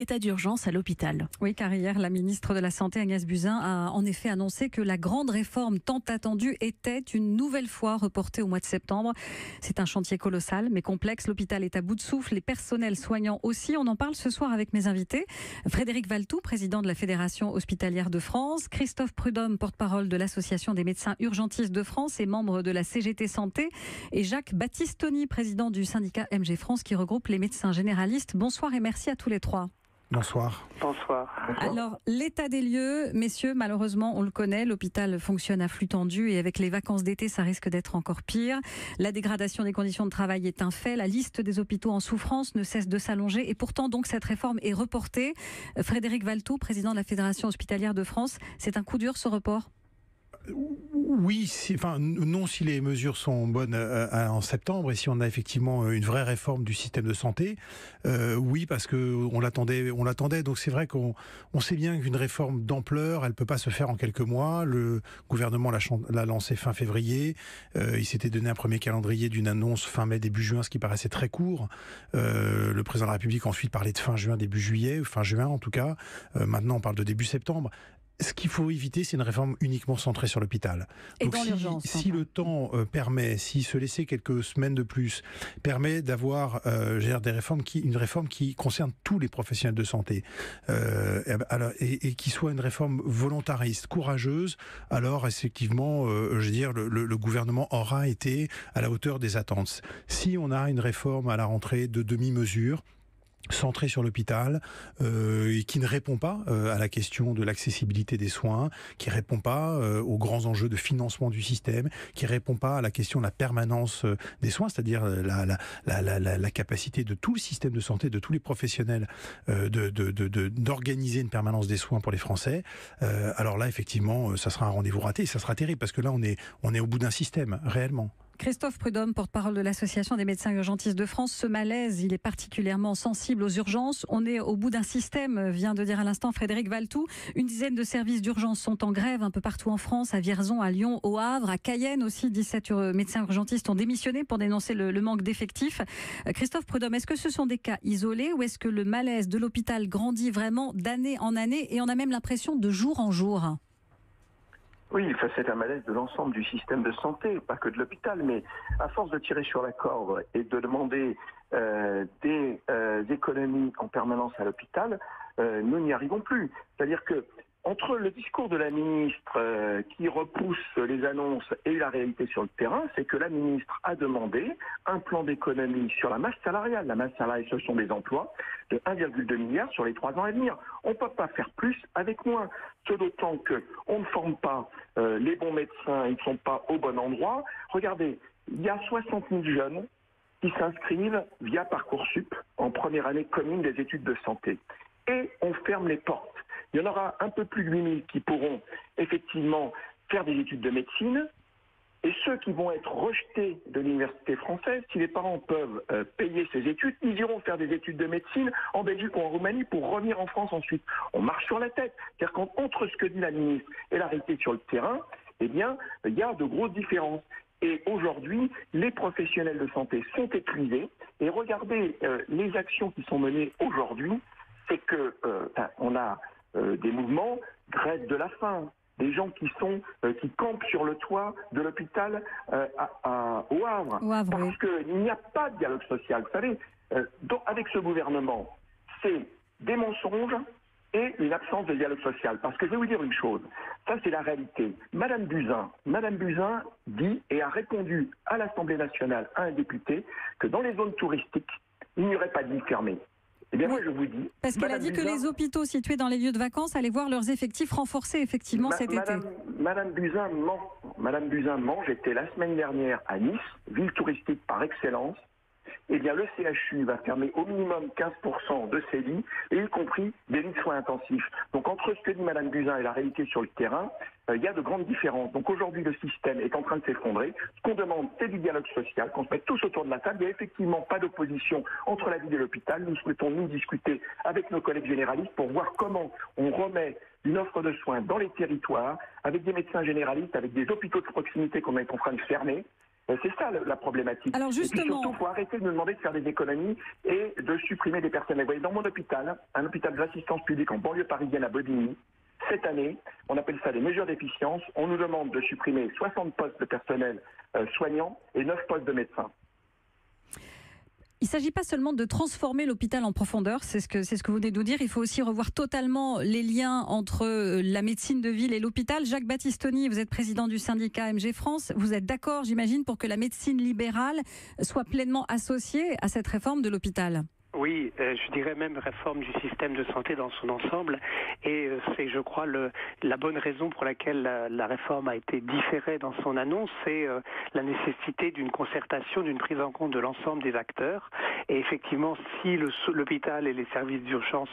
État d'urgence à l'hôpital. Oui, car hier, la ministre de la Santé, Agnès Buzyn, a en effet annoncé que la grande réforme tant attendue était une nouvelle fois reportée au mois de septembre. C'est un chantier colossal, mais complexe. L'hôpital est à bout de souffle, les personnels soignants aussi. On en parle ce soir avec mes invités. Frédéric Valtou, président de la Fédération hospitalière de France. Christophe Prudhomme, porte-parole de l'Association des médecins urgentistes de France et membre de la CGT Santé. Et Jacques Battistoni, président du syndicat MG France, qui regroupe les médecins généralistes. Bonsoir et merci à tous les trois. Bonsoir. Bonsoir. Alors, l'état des lieux, messieurs, malheureusement, on le connaît, l'hôpital fonctionne à flux tendu et avec les vacances d'été, ça risque d'être encore pire. La dégradation des conditions de travail est un fait. La liste des hôpitaux en souffrance ne cesse de s'allonger et pourtant, donc, cette réforme est reportée. Frédéric Valtou, président de la Fédération hospitalière de France, c'est un coup dur, ce report ? Oui, non si les mesures sont bonnes en septembre et si on a effectivement une vraie réforme du système de santé, oui, parce que on l'attendait. Donc c'est vrai qu'on sait bien qu'une réforme d'ampleur, elle peut pas se faire en quelques mois. Le gouvernement l'a lancé fin février. Il s'était donné un premier calendrier d'une annonce fin mai début juin, ce qui paraissait très court. Le président de la République ensuite parlait de fin juin début juillet, fin juin en tout cas. Maintenant on parle de début septembre. Ce qu'il faut éviter, c'est une réforme uniquement centrée sur l'hôpital. Et donc dans l'urgence. Si le temps permet, si se laisser quelques semaines de plus permet d'avoir une réforme qui concerne tous les professionnels de santé et qui soit une réforme volontariste, courageuse, alors effectivement, le gouvernement aura été à la hauteur des attentes. Si on a une réforme à la rentrée de demi-mesure, centré sur l'hôpital, et qui ne répond pas à la question de l'accessibilité des soins, qui répond pas aux grands enjeux de financement du système, qui répond pas à la question de la permanence des soins, c'est-à-dire la capacité de tout le système de santé, de tous les professionnels d'organiser une permanence des soins pour les Français. Alors là, effectivement, ça sera un rendez-vous raté, et ça sera terrible, parce que là, on est au bout d'un système, réellement. Christophe Prudhomme, porte-parole de l'Association des médecins urgentistes de France. Ce malaise, il est particulièrement sensible aux urgences. On est au bout d'un système, vient de dire à l'instant Frédéric Valtou. Une dizaine de services d'urgence sont en grève un peu partout en France, à Vierzon, à Lyon, au Havre, à Cayenne aussi. 17 médecins urgentistes ont démissionné pour dénoncer le manque d'effectifs. Christophe Prudhomme, est-ce que ce sont des cas isolés ou est-ce que le malaise de l'hôpital grandit vraiment d'année en année et on a même l'impression de jour en jour ? Oui, c'est un malaise de l'ensemble du système de santé, pas que de l'hôpital, mais à force de tirer sur la corde et de demander des économies en permanence à l'hôpital, nous n'y arrivons plus. C'est-à-dire que entre le discours de la ministre qui repousse les annonces et la réalité sur le terrain, c'est que la ministre a demandé un plan d'économie sur la masse salariale. La masse salariale, ce sont des emplois de 1,2 milliard sur les 3 ans à venir. On ne peut pas faire plus avec moins. Ce d'autant qu'on ne forme pas les bons médecins, ils ne sont pas au bon endroit. Regardez, il y a 60 000 jeunes qui s'inscrivent via Parcoursup en première année commune des études de santé. Et on ferme les portes. Il y en aura un peu plus de 8 000 qui pourront effectivement faire des études de médecine. Et ceux qui vont être rejetés de l'université française, si les parents peuvent payer ces études, ils iront faire des études de médecine en Belgique ou en Roumanie pour revenir en France ensuite. On marche sur la tête. C'est-à-dire qu'entre ce que dit la ministre et la réalité sur le terrain, eh bien, il y a de grosses différences. Et aujourd'hui, les professionnels de santé sont épuisés. Et regardez les actions qui sont menées aujourd'hui, c'est que on a des mouvements, grève de la faim, des gens qui campent sur le toit de l'hôpital au Havre. Parce qu'il n'y a pas de dialogue social. Vous savez, avec ce gouvernement, c'est des mensonges et une absence de dialogue social. Parce que je vais vous dire une chose, ça c'est la réalité. Madame Buzyn dit et a répondu à l'Assemblée nationale à un député que dans les zones touristiques, il n'y aurait pas de lit fermé. Eh bien, moi, je vous dis... Parce qu'elle a dit que les hôpitaux situés dans les lieux de vacances allaient voir leurs effectifs renforcés, effectivement, cet été. Madame Buzyn ment. Madame Buzyn ment. J'étais la semaine dernière à Nice, ville touristique par excellence. Eh bien, le CHU va fermer au minimum 15% de ses lits, et y compris des lits de soins intensifs. Donc, entre ce que dit Madame Buzyn et la réalité sur le terrain, il y a de grandes différences. Donc, aujourd'hui, le système est en train de s'effondrer. Ce qu'on demande, c'est du dialogue social, qu'on se mette tous autour de la table. Il n'y a effectivement pas d'opposition entre la ville et l'hôpital. Nous souhaitons nous discuter avec nos collègues généralistes pour voir comment on remet une offre de soins dans les territoires, avec des médecins généralistes, avec des hôpitaux de proximité qu'on est en train de fermer. C'est ça la problématique. Alors justement, et puis surtout, il faut arrêter de nous demander de faire des économies et de supprimer des personnels. Vous voyez, dans mon hôpital, un hôpital d'assistance publique en banlieue parisienne à Bobigny, cette année, on appelle ça des mesures d'efficience, on nous demande de supprimer 60 postes de personnel soignants et 9 postes de médecins. Il ne s'agit pas seulement de transformer l'hôpital en profondeur, c'est ce que vous venez de nous dire. Il faut aussi revoir totalement les liens entre la médecine de ville et l'hôpital. Jacques Battistoni, vous êtes président du syndicat MG France. Vous êtes d'accord, j'imagine, pour que la médecine libérale soit pleinement associée à cette réforme de l'hôpital ? Oui, je dirais même réforme du système de santé dans son ensemble. Et c'est, je crois, la bonne raison pour laquelle la réforme a été différée dans son annonce, c'est la nécessité d'une concertation, d'une prise en compte de l'ensemble des acteurs. Et effectivement, si l'hôpital et les services d'urgence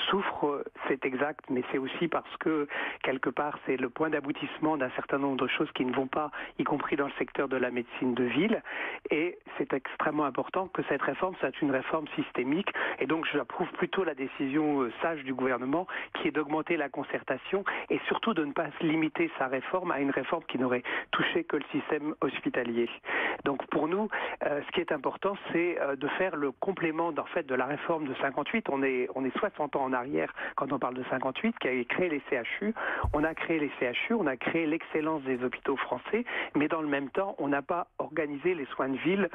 souffrent, c'est exact, mais c'est aussi parce que, quelque part, c'est le point d'aboutissement d'un certain nombre de choses qui ne vont pas, y compris dans le secteur de la médecine de ville. Et c'est extrêmement important que cette réforme soit une réforme systémique. Et donc j'approuve plutôt la décision sage du gouvernement qui est d'augmenter la concertation et surtout de ne pas limiter sa réforme à une réforme qui n'aurait touché que le système hospitalier. Donc pour nous, ce qui est important, c'est de faire le complément de la réforme de 58. On est 60 ans en arrière quand on parle de 58, qui a créé les CHU. On a créé les CHU, on a créé l'excellence des hôpitaux français, mais dans le même temps, on n'a pas organisé les soins de ville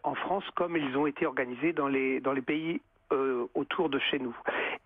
en France comme ils ont été organisés dans les pays autour de chez nous.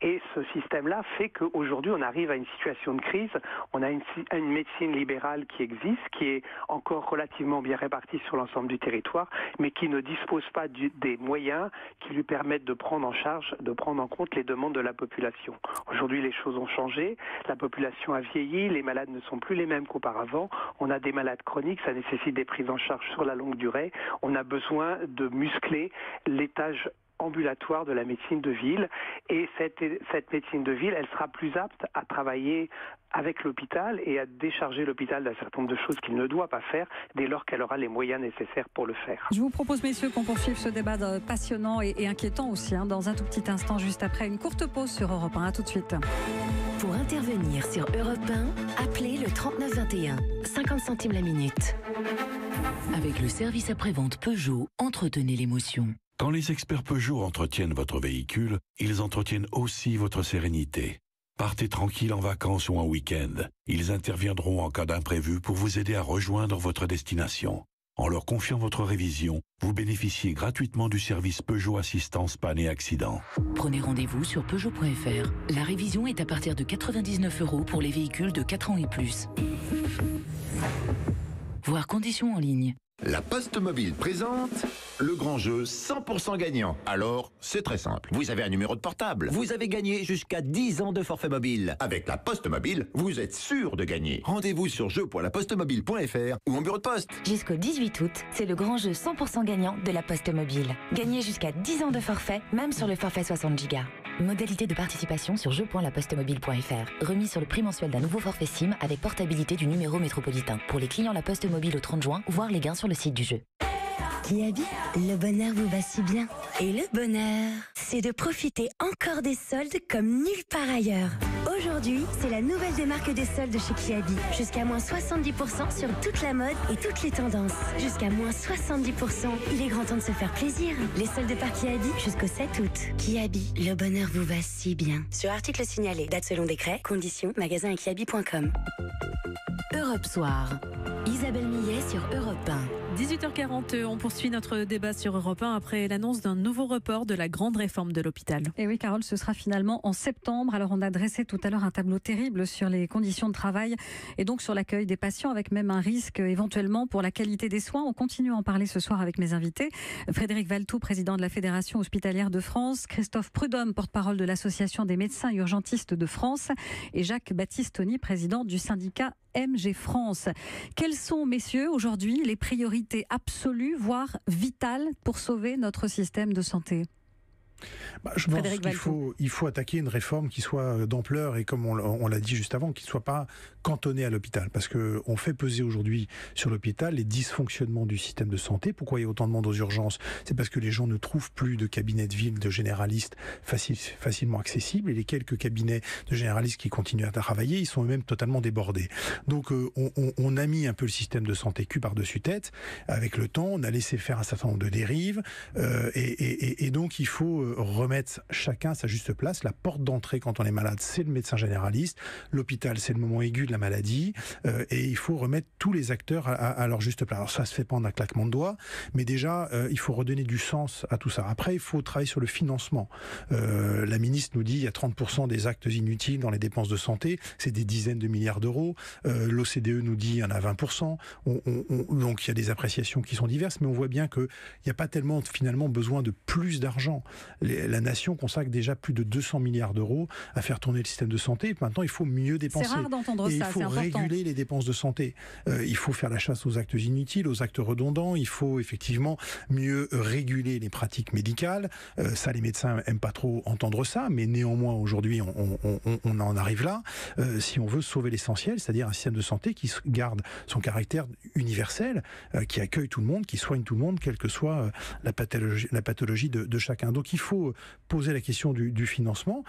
Et ce système-là fait qu'aujourd'hui, on arrive à une situation de crise. On a une médecine libérale qui existe, qui est encore relativement bien répartie sur l'ensemble du territoire, mais qui ne dispose pas des moyens qui lui permettent de prendre en charge, de prendre en compte les demandes de la population. Aujourd'hui, les choses ont changé. La population a vieilli. Les malades ne sont plus les mêmes qu'auparavant. On a des malades chroniques. Ça nécessite des prises en charge sur la longue durée. On a besoin de muscler l'étage ambulatoire de la médecine de ville, et cette médecine de ville, elle sera plus apte à travailler avec l'hôpital et à décharger l'hôpital d'un certain nombre de choses qu'il ne doit pas faire dès lors qu'elle aura les moyens nécessaires pour le faire. Je vous propose, messieurs, qu'on poursuive ce débat passionnant et inquiétant aussi, dans un tout petit instant, juste après une courte pause sur Europe 1. À tout de suite. Pour intervenir sur Europe 1, appelez le 3921, 50 centimes la minute. Avec le service après-vente Peugeot, entretenez l'émotion. Quand les experts Peugeot entretiennent votre véhicule, ils entretiennent aussi votre sérénité. Partez tranquille en vacances ou en week-end. Ils interviendront en cas d'imprévu pour vous aider à rejoindre votre destination. En leur confiant votre révision, vous bénéficiez gratuitement du service Peugeot Assistance Panne et Accident. Prenez rendez-vous sur Peugeot.fr. La révision est à partir de 99 € pour les véhicules de 4 ans et plus. Voir conditions en ligne. La Poste Mobile présente le grand jeu 100% gagnant. Alors, c'est très simple. Vous avez un numéro de portable. Vous avez gagné jusqu'à 10 ans de forfait mobile. Avec la Poste Mobile, vous êtes sûr de gagner. Rendez-vous sur jeu.lapostemobile.fr ou en bureau de poste. Jusqu'au 18 août, c'est le grand jeu 100% gagnant de la Poste Mobile. Gagnez jusqu'à 10 ans de forfait, même sur le forfait 60 Go. Modalité de participation sur jeu.lapostemobile.fr. Remise sur le prix mensuel d'un nouveau forfait SIM avec portabilité du numéro métropolitain. Pour les clients La Poste Mobile au 30 juin, voir les gains sur le site du jeu. Kiabi, le bonheur vous va si bien. Et le bonheur, c'est de profiter encore des soldes comme nulle part ailleurs. Aujourd'hui, c'est la nouvelle démarque des soldes chez Kiabi. Jusqu'à moins 70% sur toute la mode et toutes les tendances. Jusqu'à moins 70%. Il est grand temps de se faire plaisir. Les soldes par Kiabi jusqu'au 7 août. Kiabi, le bonheur vous va si bien. Sur article signalé, date selon décret, conditions, magasin et kiabi.com. Europe Soir. Isabelle Millet sur Europe 1. 18h40, on poursuit notre débat sur Europe 1 après l'annonce d'un nouveau report de la grande réforme de l'hôpital. Et oui, Carole, ce sera finalement en septembre. Alors, on a dressé tout à l'heure un tableau terrible sur les conditions de travail et donc sur l'accueil des patients, avec même un risque éventuellement pour la qualité des soins. On continue à en parler ce soir avec mes invités. Frédéric Valtou, président de la Fédération hospitalière de France, Christophe Prudhomme, porte-parole de l'Association des médecins urgentistes de France, et Jacques Battistoni, président du syndicat MG France. Quelles sont, messieurs, aujourd'hui les priorités absolues, voire vitales, pour sauver notre système de santé ? Je pense qu'il faut attaquer une réforme qui soit d'ampleur et, comme on l'a dit juste avant, qui ne soit pas cantonnée à l'hôpital. Parce qu'on fait peser aujourd'hui sur l'hôpital les dysfonctionnements du système de santé. Pourquoi il y a autant de monde aux urgences? C'est parce que les gens ne trouvent plus de cabinets de ville de généralistes facilement accessibles. Et les quelques cabinets de généralistes qui continuent à travailler, ils sont eux-mêmes totalement débordés. Donc on a mis un peu le système de santé cul par-dessus tête. Avec le temps, on a laissé faire un certain nombre de dérives. Et donc il faut remettre chacun à sa juste place. La porte d'entrée quand on est malade, c'est le médecin généraliste. L'hôpital, c'est le moment aigu de la maladie. Et il faut remettre tous les acteurs à leur juste place. Alors ça se fait pas en un claquement de doigts, mais déjà, il faut redonner du sens à tout ça. Après, il faut travailler sur le financement. La ministre nous dit qu'il y a 30% des actes inutiles dans les dépenses de santé. C'est des dizaines de milliards d'euros. L'OCDE nous dit qu'il y en a 20%. Donc il y a des appréciations qui sont diverses, mais on voit bien qu'il n'y a pas tellement finalement besoin de plus d'argent. La nation consacre déjà plus de 200 milliards d'euros à faire tourner le système de santé. Maintenant, il faut mieux dépenser. C'est rare d'entendre ça, c'est important. Il faut réguler les dépenses de santé. Il faut faire la chasse aux actes inutiles, aux actes redondants. Il faut effectivement mieux réguler les pratiques médicales. Ça, les médecins n'aiment pas trop entendre ça, mais néanmoins, aujourd'hui, on en arrive là. Si on veut sauver l'essentiel, c'est-à-dire un système de santé qui garde son caractère universel, qui accueille tout le monde, qui soigne tout le monde, quelle que soit la pathologie de chacun. Donc il faut poser la question du financement,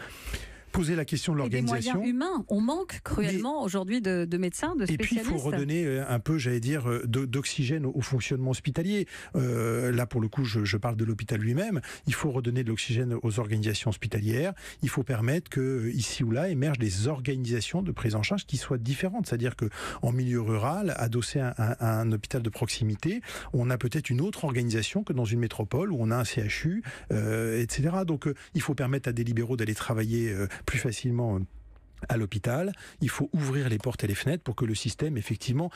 poser la question de l'organisation. Et des moyens humains. On manque cruellement aujourd'hui de médecins, de spécialistes. Et puis il faut redonner un peu, j'allais dire, d'oxygène au fonctionnement hospitalier. Là, pour le coup, je parle de l'hôpital lui-même. Il faut redonner de l'oxygène aux organisations hospitalières. Il faut permettre que, ici ou là, émergent des organisations de prise en charge qui soient différentes. C'est-à-dire qu'en milieu rural, adossé à un hôpital de proximité, on a peut-être une autre organisation que dans une métropole où on a un CHU, etc. Donc il faut permettre à des libéraux d'aller travailler plus facilement à l'hôpital. Il faut ouvrir les portes et les fenêtres pour que le système, effectivement,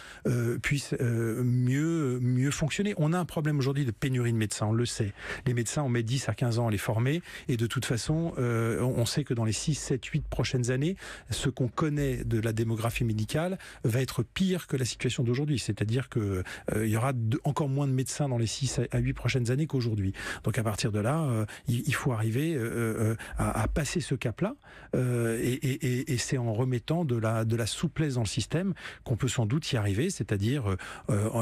puisse mieux fonctionner. On a un problème aujourd'hui de pénurie de médecins, on le sait. Les médecins, on met 10 à 15 ans à les former, et de toute façon, on sait que dans les 6, 7, 8 prochaines années, ce qu'on connaît de la démographie médicale va être pire que la situation d'aujourd'hui. C'est-à-dire qu'il y aura encore moins de médecins dans les 6 à 8 prochaines années qu'aujourd'hui. Donc à partir de là, il faut arriver à passer ce cap-là, et c'est en remettant de la souplesse dans le système qu'on peut sans doute y arriver, c'est-à-dire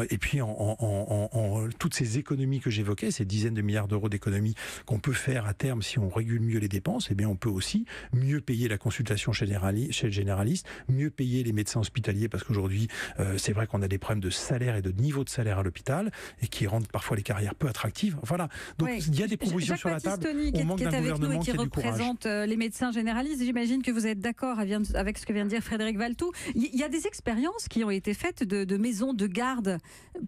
et puis en toutes ces économies que j'évoquais, ces dizaines de milliards d'euros d'économies qu'on peut faire à terme si on régule mieux les dépenses, eh bien on peut aussi mieux payer la consultation chez le généraliste, mieux payer les médecins hospitaliers, parce qu'aujourd'hui c'est vrai qu'on a des problèmes de salaire et de niveau de salaire à l'hôpital et qui rendent parfois les carrières peu attractives. Voilà. Donc il y a des propositions sur la table. On manque d'un gouvernement qui représente les médecins généralistes. J'imagine que vous êtes d'accord avec ce que vient de dire Frédéric Valletoux. Il y a des expériences qui ont été faites de maisons de garde.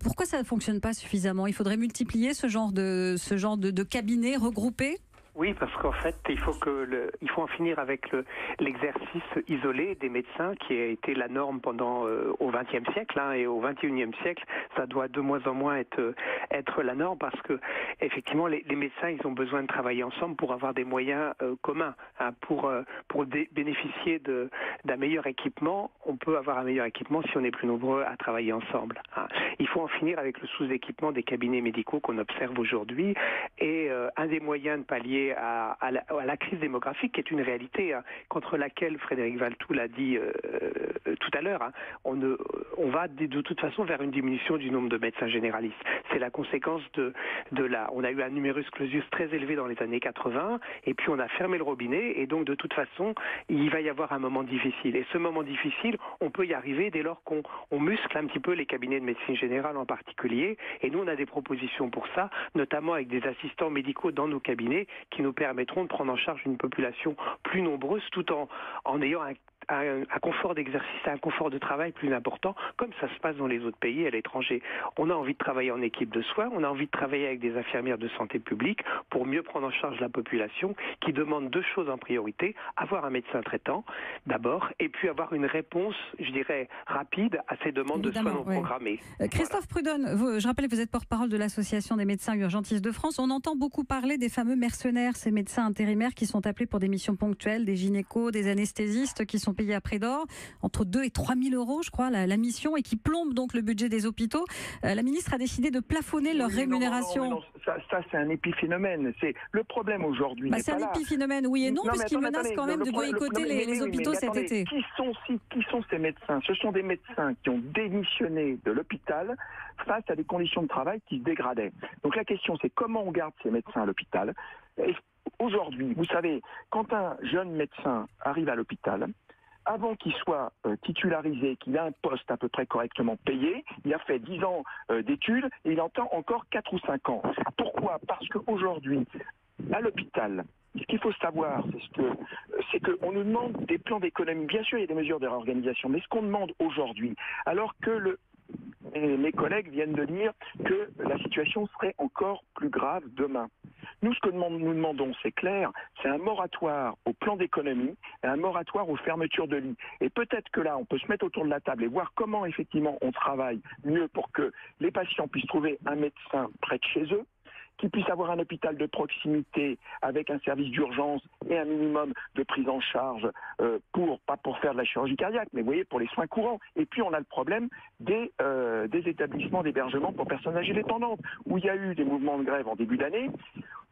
Pourquoi ça ne fonctionne pas suffisamment? Il faudrait multiplier ce genre de cabinets regroupés? Oui, parce qu'en fait, il faut en finir avec l'exercice isolé des médecins qui a été la norme pendant au XXe siècle, et au XXIe siècle, ça doit de moins en moins être la norme, parce que effectivement, les médecins, ils ont besoin de travailler ensemble pour avoir des moyens communs, pour bénéficier d'un meilleur équipement. On peut avoir un meilleur équipement si on est plus nombreux à travailler ensemble. Il faut en finir avec le sous-équipement des cabinets médicaux qu'on observe aujourd'hui, et un des moyens de pallier à la crise démographique, qui est une réalité contre laquelle Frédéric Valletoux l'a dit tout à l'heure. On va de toute façon vers une diminution du nombre de médecins généralistes. C'est la conséquence on a eu un numerus clausus très élevé dans les années 80, et puis on a fermé le robinet, et donc de toute façon, il va y avoir un moment difficile. Et ce moment difficile, on peut y arriver dès lors qu'on muscle un petit peu les cabinets de médecine générale en particulier, et nous on a des propositions pour ça, notamment avec des assistants médicaux dans nos cabinets qui nous permettront de prendre en charge une population plus nombreuse tout en ayant un confort d'exercice, un confort de travail plus important, comme ça se passe dans les autres pays à l'étranger. On a envie de travailler en équipe de soins, on a envie de travailler avec des infirmières de santé publique pour mieux prendre en charge la population qui demande 2 choses en priorité: avoir un médecin traitant d'abord, et puis avoir une réponse, je dirais, rapide à ces demandes de soins non programmés. Christophe Prudhomme, je rappelle que vous êtes porte-parole de l'Association des médecins urgentistes de France. On entend beaucoup parler des fameux mercenaires, ces médecins intérimaires qui sont appelés pour des missions ponctuelles, des gynécos, des anesthésistes qui sont sont payés à prix d'or, entre 2 et 3 000 euros, je crois, la mission, et qui plombe donc le budget des hôpitaux. La ministre a décidé de plafonner leur rémunération. Non, ça c'est un épiphénomène. C'est le problème aujourd'hui. C'est un épiphénomène, oui et non, puisqu'il menace quand même de boycotter les hôpitaux cet été. Qui sont ces médecins? Ce sont des médecins qui ont démissionné de l'hôpital face à des conditions de travail qui se dégradaient. Donc la question, c'est comment on garde ces médecins à l'hôpital. Aujourd'hui, vous savez, quand un jeune médecin arrive à l'hôpital, avant qu'il soit titularisé, qu'il ait un poste à peu près correctement payé, il a fait 10 ans d'études et il entend encore 4 ou 5 ans. Pourquoi? Parce qu'aujourd'hui, à l'hôpital, ce qu'il faut savoir, c'est qu'on nous demande des plans d'économie. Bien sûr, il y a des mesures de réorganisation, mais ce qu'on demande aujourd'hui, alors que mes collègues viennent de dire que la situation serait encore plus grave demain. Nous, ce que nous demandons, c'est clair, c'est un moratoire au plan d'économie et un moratoire aux fermetures de lits. Et peut-être que là, on peut se mettre autour de la table et voir comment, effectivement, on travaille mieux pour que les patients puissent trouver un médecin près de chez eux, qu'ils puissent avoir un hôpital de proximité avec un service d'urgence et un minimum de prise en charge pas pour faire de la chirurgie cardiaque, mais vous voyez, pour les soins courants. Et puis on a le problème des établissements d'hébergement pour personnes âgées dépendantes, où il y a eu des mouvements de grève en début d'année.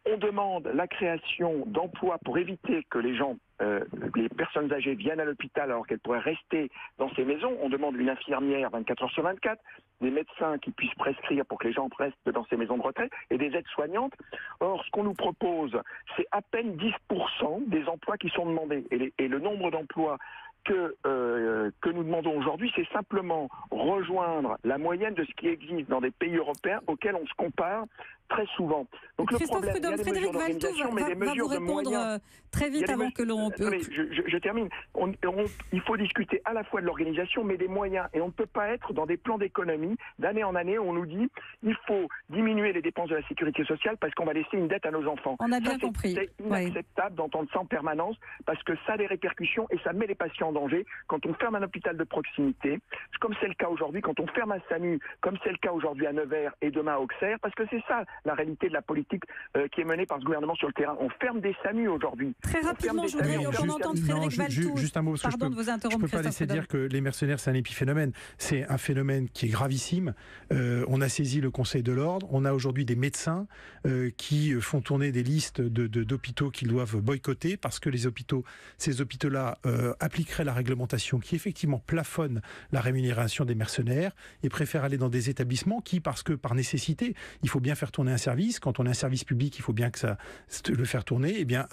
On demande la création d'emplois pour éviter que les personnes âgées viennent à l'hôpital alors qu'elles pourraient rester dans ces maisons. On demande une infirmière 24 heures sur 24, des médecins qui puissent prescrire pour que les gens restent dans ces maisons de retraite et des aides-soignantes. Or, ce qu'on nous propose, c'est à peine 10% des emplois qui sont demandés. Et le nombre d'emplois que nous demandons aujourd'hui, c'est simplement rejoindre la moyenne de ce qui existe dans des pays européens auxquels on se compare très souvent. Donc Christophe Prudhomme, Frédéric Valtou va vous répondre très vite avant que l'on... Je termine. Il faut discuter à la fois de l'organisation, mais des moyens. Et on ne peut pas être dans des plans d'économie d'année en année où on nous dit il faut diminuer les dépenses de la sécurité sociale parce qu'on va laisser une dette à nos enfants. On a bien compris. C'est inacceptable d'entendre ça en permanence parce que ça a des répercussions et ça met les patients en danger. Quand on ferme un hôpital de proximité, comme c'est le cas aujourd'hui, quand on ferme un SAMU, comme c'est le cas aujourd'hui à Nevers et demain à Auxerre, parce que c'est ça la réalité de la politique qui est menée par ce gouvernement sur le terrain. On ferme des SAMU aujourd'hui. Très rapidement, je voudrais qu'on entende Frédéric Valtou. Juste un mot, parce que je ne peux pas laisser dire que les mercenaires, c'est un épiphénomène. C'est un phénomène qui est gravissime. On a saisi le Conseil de l'Ordre. On a aujourd'hui des médecins qui font tourner des listes d'hôpitaux qu'ils doivent boycotter parce que ces hôpitaux-là appliqueraient la réglementation qui effectivement plafonne la rémunération des mercenaires et préfèrent aller dans des établissements qui, parce que par nécessité, il faut bien faire tourner un service. Quand on a un service public, il faut bien que le faire tourner. Eh bien,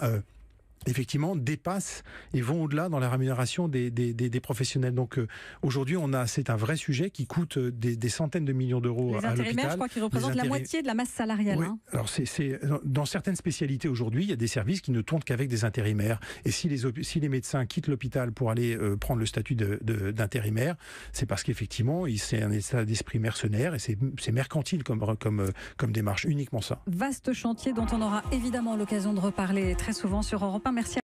effectivement, dépassent et vont au-delà dans la rémunération des professionnels. Donc aujourd'hui, c'est un vrai sujet qui coûte des centaines de millions d'euros à l'hôpital. Les intérimaires, je crois qu'ils représentent la moitié de la masse salariale. Oui. Alors dans certaines spécialités aujourd'hui, il y a des services qui ne tournent qu'avec des intérimaires. Et si les médecins quittent l'hôpital pour aller prendre le statut d'intérimaire, c'est parce qu'effectivement, c'est un état d'esprit mercenaire et c'est mercantile comme démarche, uniquement ça. Vaste chantier dont on aura évidemment l'occasion de reparler très souvent sur Europe 1. Merci.